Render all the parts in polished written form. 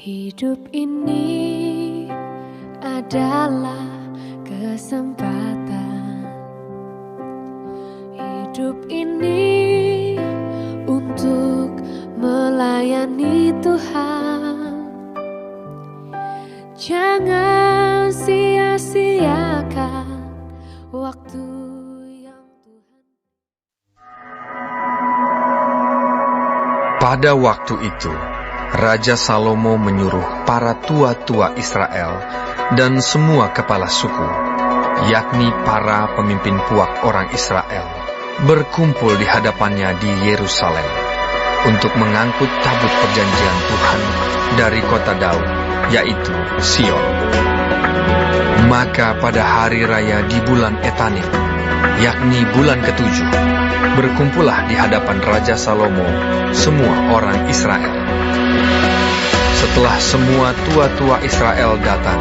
Hidup ini adalah kesempatan. Hidup ini untuk melayani Tuhan. Jangan sia-siakan waktu yang Tuhan. Pada waktu itu, Raja Salomo menyuruh para tua-tua Israel dan semua kepala suku, yakni para pemimpin puak orang Israel, berkumpul di hadapannya di Yerusalem untuk mengangkut tabut perjanjian Tuhan dari kota Daud, yaitu Sion. Maka pada hari raya di bulan Etanim, yakni bulan ke-7, berkumpullah di hadapan Raja Salomo semua orang Israel. Setelah semua tua-tua Israel datang,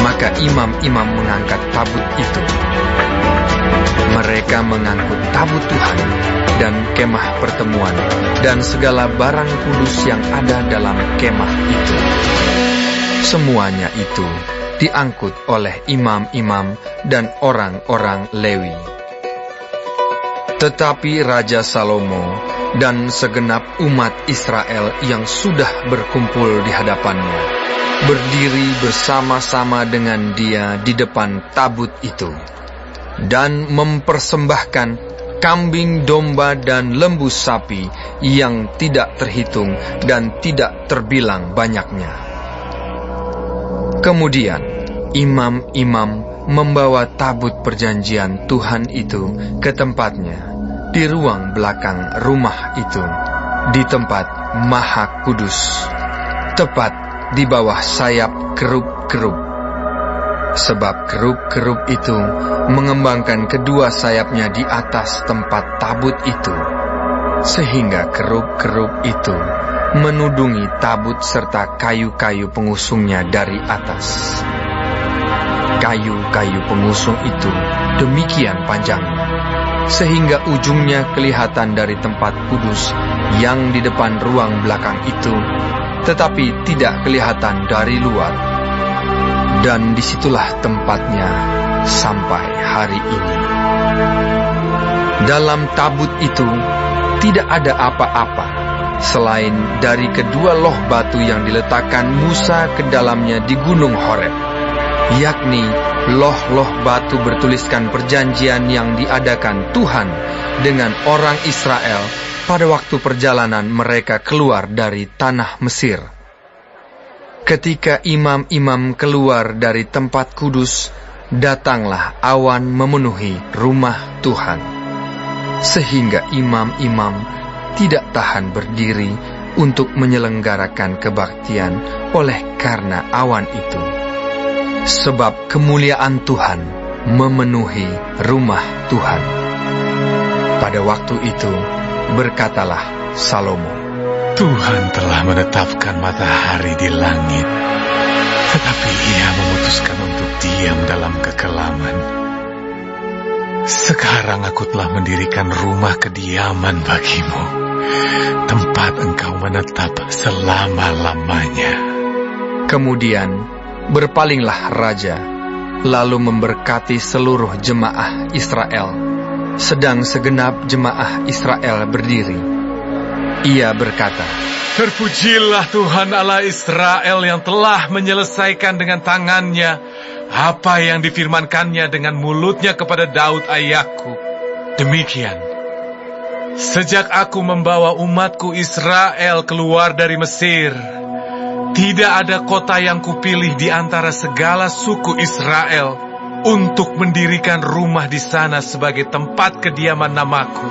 maka imam-imam mengangkat tabut itu. Mereka mengangkut tabut Tuhan dan kemah pertemuan dan segala barang kudus yang ada dalam kemah itu. Semuanya itu diangkut oleh imam-imam dan orang-orang Lewi. Tetapi Raja Salomo dan segenap umat Israel yang sudah berkumpul di hadapannya berdiri bersama-sama dengan dia di depan tabut itu dan mempersembahkan kambing, domba, dan lembu sapi yang tidak terhitung dan tidak terbilang banyaknya. Kemudian imam-imam membawa tabut perjanjian Tuhan itu ke tempatnya di ruang belakang rumah itu, di tempat Maha Kudus, tepat di bawah sayap kerub-kerub. Sebab kerub-kerub itu mengembangkan kedua sayapnya di atas tempat tabut itu, sehingga kerub-kerub itu menudungi tabut serta kayu-kayu pengusungnya dari atas. Kayu-kayu pengusung itu demikian panjangnya, sehingga ujungnya kelihatan dari tempat kudus yang di depan ruang belakang itu, tetapi tidak kelihatan dari luar. Dan disitulah tempatnya sampai hari ini. Dalam tabut itu tidak ada apa-apa selain dari kedua loh batu yang diletakkan Musa ke dalamnya di Gunung Horeb, yakni loh-loh batu bertuliskan perjanjian yang diadakan Tuhan dengan orang Israel pada waktu perjalanan mereka keluar dari tanah Mesir. Ketika imam-imam keluar dari tempat kudus, datanglah awan memenuhi rumah Tuhan, sehingga imam-imam tidak tahan berdiri untuk menyelenggarakan kebaktian oleh karena awan itu. Sebab kemuliaan Tuhan memenuhi rumah Tuhan. Pada waktu itu berkatalah Salomo, Tuhan telah menetapkan matahari di langit, tetapi Ia memutuskan untuk diam dalam kekelaman. Sekarang aku telah mendirikan rumah kediaman bagimu, tempat engkau menetap selama-lamanya. Kemudian berpalinglah raja, lalu memberkati seluruh jemaah Israel, sedang segenap jemaah Israel berdiri. Ia berkata, Terpujilah Tuhan Allah Israel yang telah menyelesaikan dengan tangannya apa yang difirmankannya dengan mulutnya kepada Daud ayahku. Demikian, sejak aku membawa umatku Israel keluar dari Mesir, tidak ada kota yang kupilih di antara segala suku Israel untuk mendirikan rumah di sana sebagai tempat kediaman namaku.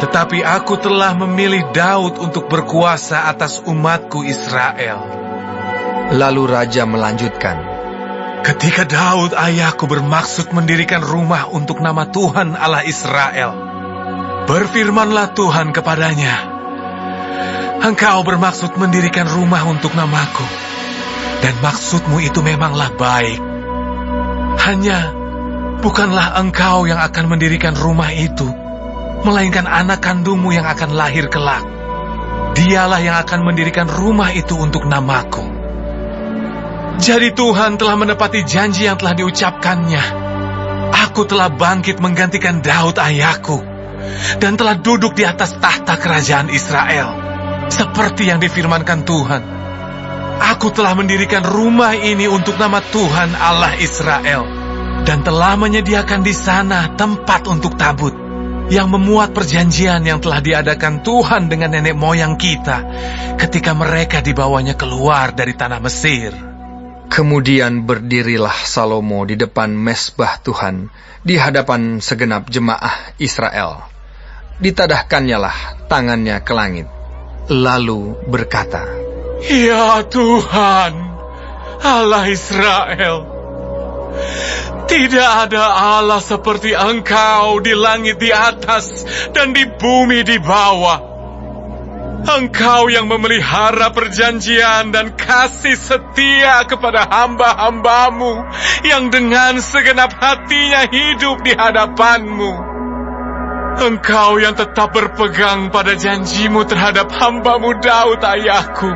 Tetapi aku telah memilih Daud untuk berkuasa atas umatku Israel. Lalu raja melanjutkan, Ketika Daud ayahku bermaksud mendirikan rumah untuk nama Tuhan Allah Israel, berfirmanlah Tuhan kepadanya, Engkau bermaksud mendirikan rumah untuk namaku, dan maksudmu itu memanglah baik. Hanya bukanlah engkau yang akan mendirikan rumah itu, melainkan anak kandungmu yang akan lahir kelak. Dialah yang akan mendirikan rumah itu untuk namaku. Jadi Tuhan telah menepati janji yang telah diucapkannya. Aku telah bangkit menggantikan Daud ayahku, dan telah duduk di atas tahta kerajaan Israel, seperti yang difirmankan Tuhan. Aku telah mendirikan rumah ini untuk nama Tuhan Allah Israel, dan telah menyediakan di sana tempat untuk tabut, yang memuat perjanjian yang telah diadakan Tuhan dengan nenek moyang kita, ketika mereka dibawanya keluar dari tanah Mesir. Kemudian berdirilah Salomo di depan mezbah Tuhan, di hadapan segenap jemaah Israel. Ditadahkannyalah tangannya ke langit, lalu berkata, Ya Tuhan, Allah Israel, tidak ada Allah seperti Engkau di langit di atas dan di bumi di bawah. Engkau yang memelihara perjanjian dan kasih setia kepada hamba-hambamu yang dengan segenap hatinya hidup di hadapan-Mu. Engkau yang tetap berpegang pada janji-Mu terhadap hamba-Mu Daud ayahku,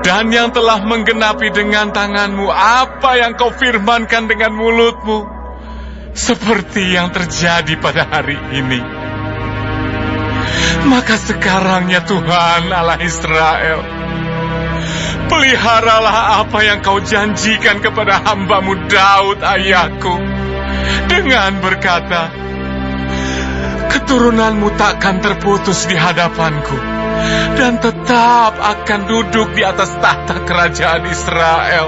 dan yang telah menggenapi dengan tangan-Mu apa yang Kau firmankan dengan mulut-Mu, seperti yang terjadi pada hari ini. Maka sekarang ya Tuhan Allah Israel, peliharalah apa yang Kau janjikan kepada hamba-Mu Daud ayahku, dengan berkata, keturunan-Mu takkan terputus di hadapanku, dan tetap akan duduk di atas tahta kerajaan Israel,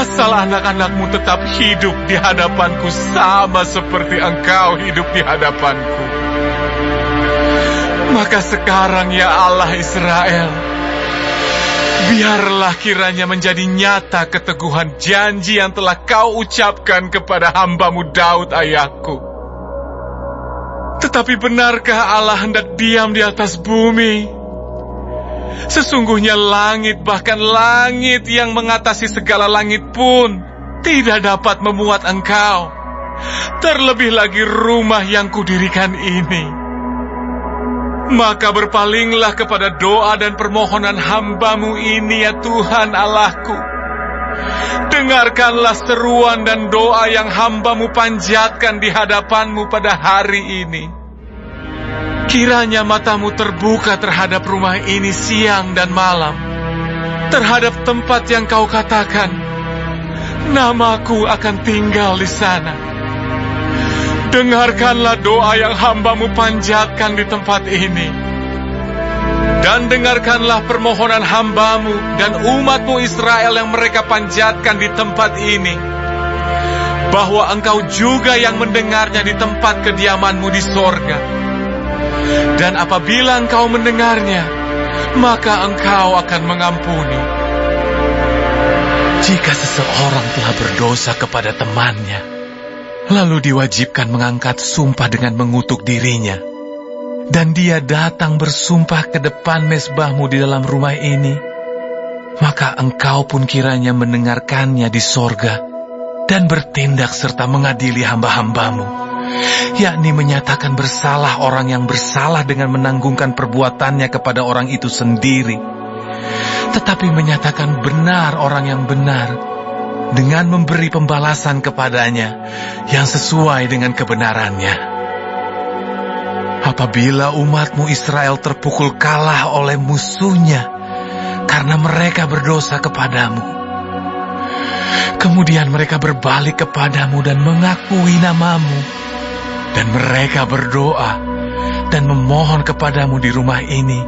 asal anak-anak-Mu tetap hidup di hadapanku sama seperti Engkau hidup di hadapanku. Maka sekarang ya Allah Israel, biarlah kiranya menjadi nyata keteguhan janji yang telah Kau ucapkan kepada hamba-Mu Daud ayahku. Tetapi benarkah Allah hendak diam di atas bumi? Sesungguhnya langit, bahkan langit yang mengatasi segala langit pun tidak dapat memuat Engkau. Terlebih lagi rumah yang kudirikan ini. Maka berpalinglah kepada doa dan permohonan hamba-Mu ini ya Tuhan Allahku. Dengarkanlah seruan dan doa yang hamba-Mu panjatkan di hadapan-Mu pada hari ini. Kiranya mata-Mu terbuka terhadap rumah ini siang dan malam, terhadap tempat yang Kau katakan, namaku akan tinggal di sana. Dengarkanlah doa yang hamba-Mu panjatkan di tempat ini. Dan dengarkanlah permohonan hamba-Mu dan umat-Mu Israel yang mereka panjatkan di tempat ini, bahwa Engkau juga yang mendengarnya di tempat kediaman-Mu di sorga. Dan apabila Engkau mendengarnya, maka Engkau akan mengampuni. Jika seseorang telah berdosa kepada temannya, lalu diwajibkan mengangkat sumpah dengan mengutuk dirinya, dan dia datang bersumpah ke depan mezbah-Mu di dalam rumah ini, maka Engkau pun kiranya mendengarkannya di sorga, dan bertindak serta mengadili hamba-hamba-Mu, yakni menyatakan bersalah orang yang bersalah dengan menanggungkan perbuatannya kepada orang itu sendiri, tetapi menyatakan benar orang yang benar, dengan memberi pembalasan kepadanya yang sesuai dengan kebenarannya. Apabila umat-Mu Israel terpukul kalah oleh musuhnya karena mereka berdosa kepadamu, kemudian mereka berbalik kepadamu dan mengakui nama-Mu, dan mereka berdoa dan memohon kepadamu di rumah ini,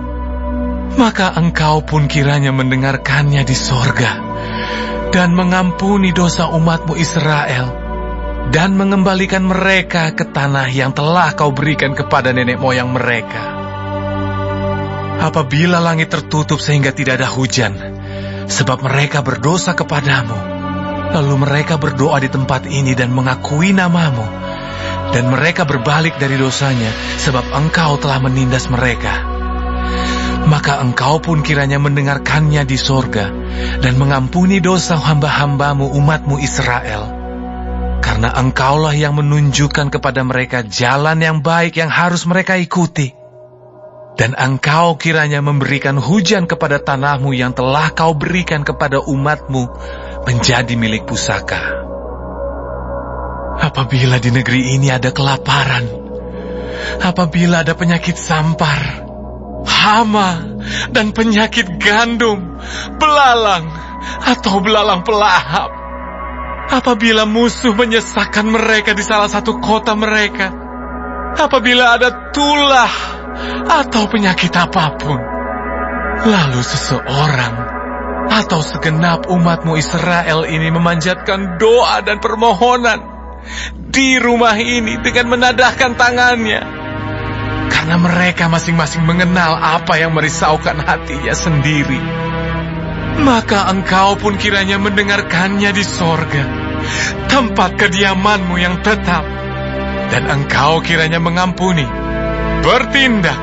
maka Engkau pun kiranya mendengarkannya di sorga, dan mengampuni dosa umat-Mu Israel, dan mengembalikan mereka ke tanah yang telah Kau berikan kepada nenek moyang mereka. Apabila langit tertutup sehingga tidak ada hujan, sebab mereka berdosa kepadamu, lalu mereka berdoa di tempat ini dan mengakui nama-Mu, dan mereka berbalik dari dosanya, sebab Engkau telah menindas mereka, maka Engkau pun kiranya mendengarkannya di sorga, dan mengampuni dosa hamba-hamba-Mu umat-Mu Israel. Karena Engkaulah yang menunjukkan kepada mereka jalan yang baik yang harus mereka ikuti. Dan Engkau kiranya memberikan hujan kepada tanahmu yang telah Kau berikan kepada umat-Mu menjadi milik pusaka. Apabila di negeri ini ada kelaparan, apabila ada penyakit sampar, hama, dan penyakit gandum, belalang, atau belalang pelahap, apabila musuh menyesakkan mereka di salah satu kota mereka, apabila ada tulah atau penyakit apapun, lalu seseorang atau segenap umat-Mu Israel ini memanjatkan doa dan permohonan di rumah ini dengan menadahkan tangannya, karena mereka masing-masing mengenal apa yang merisaukan hatinya sendiri, maka Engkau pun kiranya mendengarkannya di sorga, tempat kediaman-Mu yang tetap, dan Engkau kiranya mengampuni, bertindak,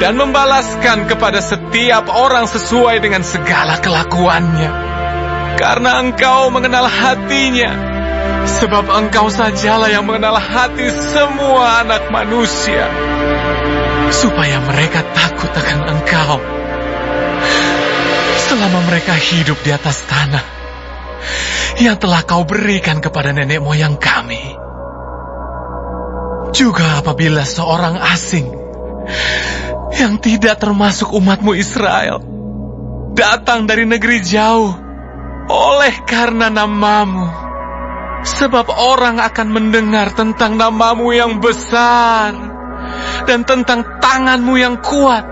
dan membalaskan kepada setiap orang sesuai dengan segala kelakuannya. Karena Engkau mengenal hatinya, sebab Engkau sajalah yang mengenal hati semua anak manusia, supaya mereka takut akan Engkau selama mereka hidup di atas tanah yang telah Kau berikan kepada nenek moyang kami. Juga apabila seorang asing yang tidak termasuk umat-Mu Israel datang dari negeri jauh oleh karena nama-Mu, sebab orang akan mendengar tentang nama-Mu yang besar dan tentang tangan-Mu yang kuat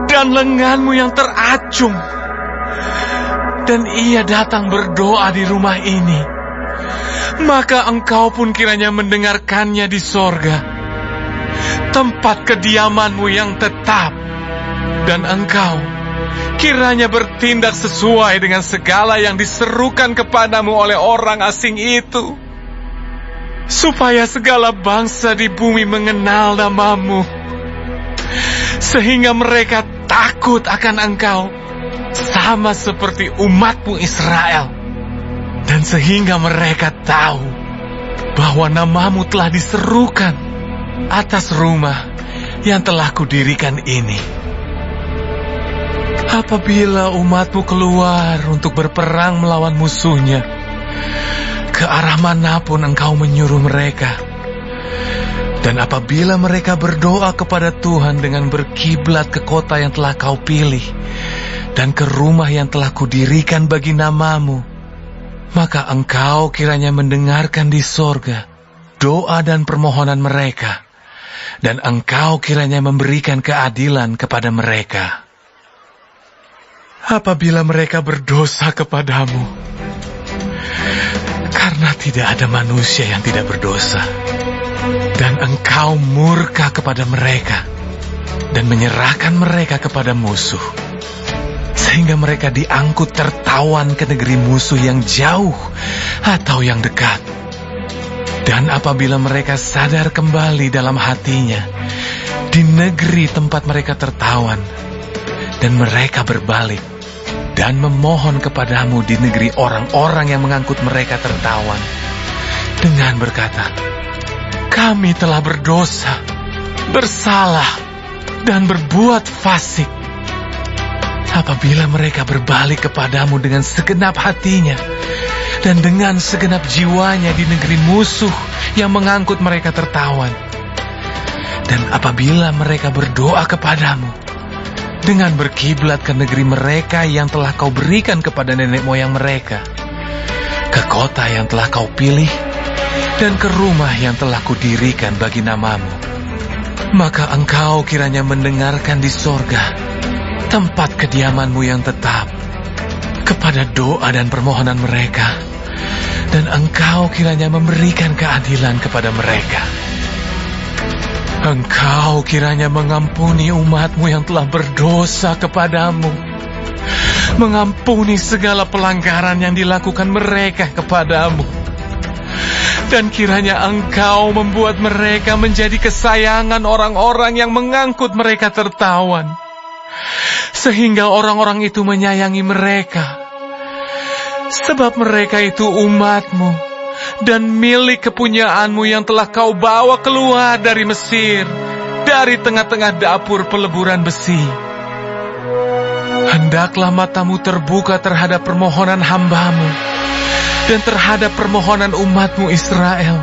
dan lengan-Mu yang teracung, dan ia datang berdoa di rumah ini, maka Engkau pun kiranya mendengarkannya di sorga, tempat kediaman-Mu yang tetap, dan Engkau kiranya bertindak sesuai dengan segala yang diserukan kepadamu oleh orang asing itu, supaya segala bangsa di bumi mengenal nama-Mu, sehingga mereka takut akan Engkau, sama seperti umat-Mu Israel, dan sehingga mereka tahu bahwa nama-Mu telah diserukan atas rumah yang telah Kudirikan ini. Apabila umat-Mu keluar untuk berperang melawan musuhnya, ke arah manapun Engkau menyuruh mereka, dan apabila mereka berdoa kepada Tuhan dengan berkiblat ke kota yang telah Kau pilih, dan ke rumah yang telah Kudirikan bagi nama-Mu, maka Engkau kiranya mendengarkan di sorga doa dan permohonan mereka, dan Engkau kiranya memberikan keadilan kepada mereka. Apabila mereka berdosa kepadamu, karena tidak ada manusia yang tidak berdosa, dan Engkau murka kepada mereka dan menyerahkan mereka kepada musuh, sehingga mereka diangkut tertawan ke negeri musuh yang jauh atau yang dekat. Dan apabila mereka sadar kembali dalam hatinya di negeri tempat mereka tertawan, dan mereka berbalik dan memohon kepadamu di negeri orang-orang yang mengangkut mereka tertawan, dengan berkata, kami telah berdosa, bersalah, dan berbuat fasik. Apabila mereka berbalik kepadamu dengan segenap hatinya dan dengan segenap jiwanya di negeri musuh yang mengangkut mereka tertawan, dan apabila mereka berdoa kepadamu dengan berkiblat ke negeri mereka yang telah Kau berikan kepada nenek moyang mereka, ke kota yang telah Kau pilih, dan ke rumah yang telah Kudirikan bagi nama-Mu, maka Engkau kiranya mendengarkan di sorga, tempat kediaman-Mu yang tetap, kepada doa dan permohonan mereka, dan Engkau kiranya memberikan keadilan kepada mereka. Engkau kiranya mengampuni umat-Mu yang telah berdosa kepadamu, mengampuni segala pelanggaran yang dilakukan mereka kepadamu, dan kiranya Engkau membuat mereka menjadi kesayangan orang-orang yang mengangkut mereka tertawan, sehingga orang-orang itu menyayangi mereka, sebab mereka itu umat-Mu dan milik kepunyaan-Mu yang telah Kau bawa keluar dari Mesir, dari tengah-tengah dapur peleburan besi. Hendaklah matamu terbuka terhadap permohonan hamba-Mu dan terhadap permohonan umat-Mu Israel.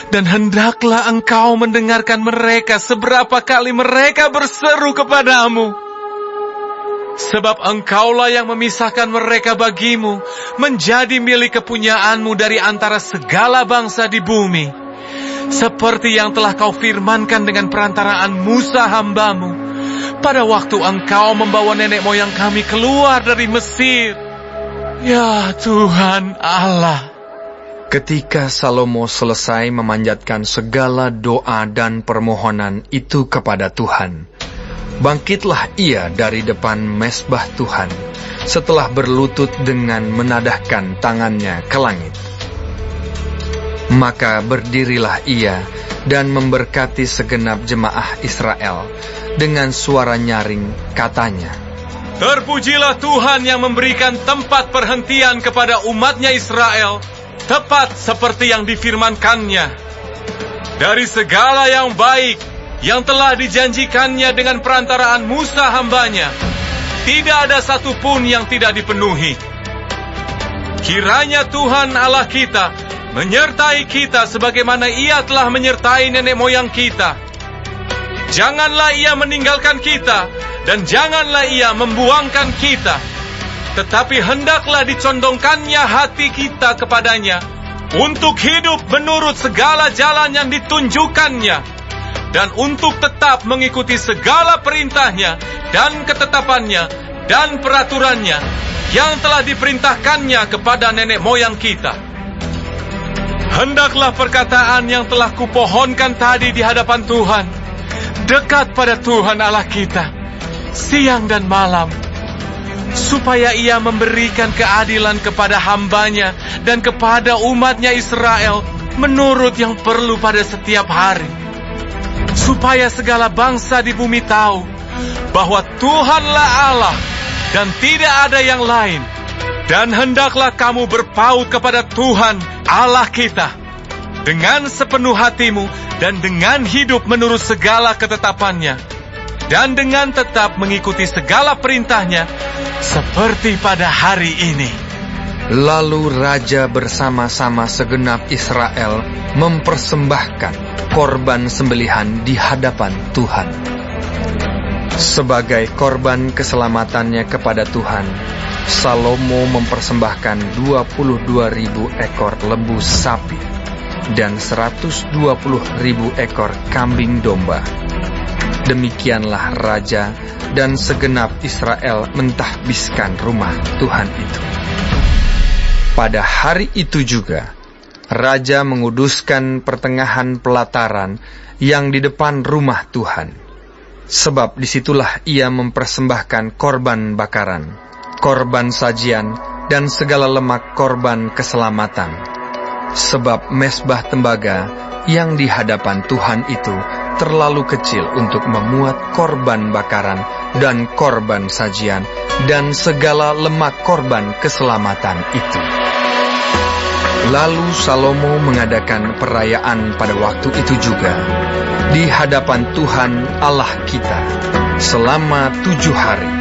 Dan hendaklah Engkau mendengarkan mereka seberapa kali mereka berseru kepadamu. Sebab Engkaulah yang memisahkan mereka bagimu, menjadi milik kepunyaanmu dari antara segala bangsa di bumi. Seperti yang telah Kau firmankan dengan perantaraan Musa hamba-Mu, pada waktu Engkau membawa nenek moyang kami keluar dari Mesir. Ya Tuhan Allah. Ketika Salomo selesai memanjatkan segala doa dan permohonan itu kepada Tuhan, bangkitlah ia dari depan mezbah Tuhan setelah berlutut dengan menadahkan tangannya ke langit. Maka berdirilah ia dan memberkati segenap jemaah Israel dengan suara nyaring, katanya, Terpujilah Tuhan yang memberikan tempat perhentian kepada umatnya Israel, tepat seperti yang difirmankannya. Dari segala yang baik yang telah dijanjikannya dengan perantaraan Musa hambanya, tidak ada satupun yang tidak dipenuhi. Kiranya Tuhan Allah kita menyertai kita sebagaimana Ia telah menyertai nenek moyang kita. Janganlah Ia meninggalkan kita, dan janganlah Ia membuangkan kita. Tetapi hendaklah dicondongkannya hati kita kepadanya, untuk hidup menurut segala jalan yang ditunjukkannya, dan untuk tetap mengikuti segala perintahnya, dan ketetapannya, dan peraturannya, yang telah diperintahkannya kepada nenek moyang kita. Hendaklah perkataan yang telah kupohonkan tadi di hadapan Tuhan, dekat pada Tuhan Allah kita, siang dan malam, supaya Ia memberikan keadilan kepada hambanya dan kepada umatnya Israel menurut yang perlu pada setiap hari. Supaya segala bangsa di bumi tahu bahwa Tuhanlah Allah dan tidak ada yang lain. Dan hendaklah kamu berpaut kepada Tuhan Allah kita dengan sepenuh hatimu dan dengan hidup menurut segala ketetapannya, dan dengan tetap mengikuti segala perintahnya seperti pada hari ini. Lalu raja bersama-sama segenap Israel mempersembahkan korban sembelihan di hadapan Tuhan. Sebagai korban keselamatannya kepada Tuhan, Salomo mempersembahkan 22.000 ekor lembu sapi dan 120.000 ekor kambing domba. Demikianlah raja dan segenap Israel mentahbiskan rumah Tuhan itu. Pada hari itu juga, raja menguduskan pertengahan pelataran yang di depan rumah Tuhan. Sebab disitulah ia mempersembahkan korban bakaran, korban sajian, dan segala lemak korban keselamatan. Sebab mezbah tembaga yang di hadapan Tuhan itu terlalu kecil untuk memuat korban bakaran dan korban sajian dan segala lemak korban keselamatan itu. Lalu Salomo mengadakan perayaan pada waktu itu juga di hadapan Tuhan Allah kita selama 7 hari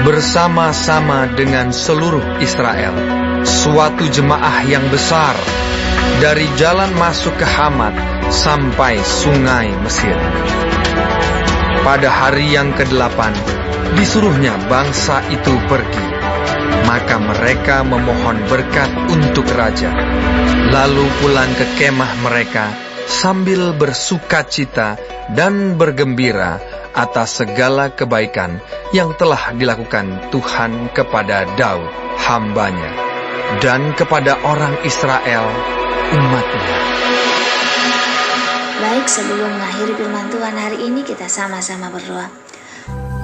bersama-sama dengan seluruh Israel, suatu jemaah yang besar dari jalan masuk ke Hamat sampai sungai Mesir. Pada hari yang ke-8 disuruhnya bangsa itu pergi, maka mereka memohon berkat untuk raja, lalu pulang ke kemah mereka sambil bersukacita dan bergembira atas segala kebaikan yang telah dilakukan Tuhan kepada Daud hambanya dan kepada orang Israel umatnya. Baik, sebelum mengakhiri firman Tuhan hari ini, kita sama-sama berdoa.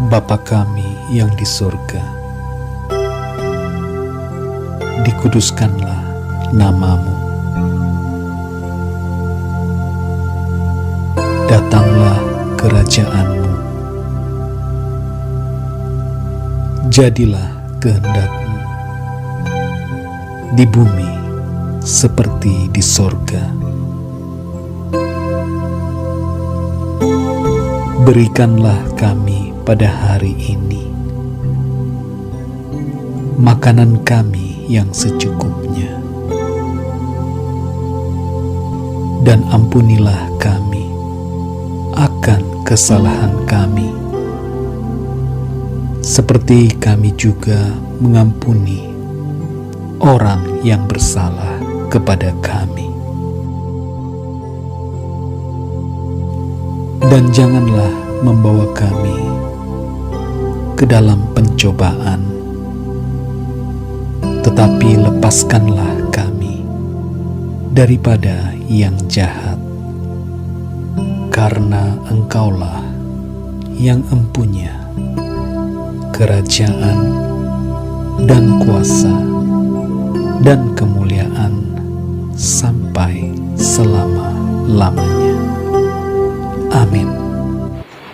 Bapa kami yang di surga, dikuduskanlah nama-Mu. Datanglah kerajaan-Mu. Jadilah kehendak-Mu di bumi seperti di sorga. berikanlah kami pada hari ini makanan kami yang secukupnya, dan ampunilah kami akan kesalahan kami, seperti kami juga mengampuni orang yang bersalah kepada kami. Dan janganlah membawa kami ke dalam pencobaan, tetapi lepaskanlah kami daripada yang jahat, karena Engkaulah yang empunya kerajaan dan kuasa dan kemuliaan sampai selama-lamanya. Amin.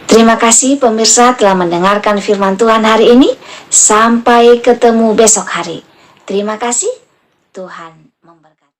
Terima kasih pemirsa telah mendengarkan firman Tuhan hari ini. Sampai ketemu besok hari. Terima kasih. Tuhan memberkati.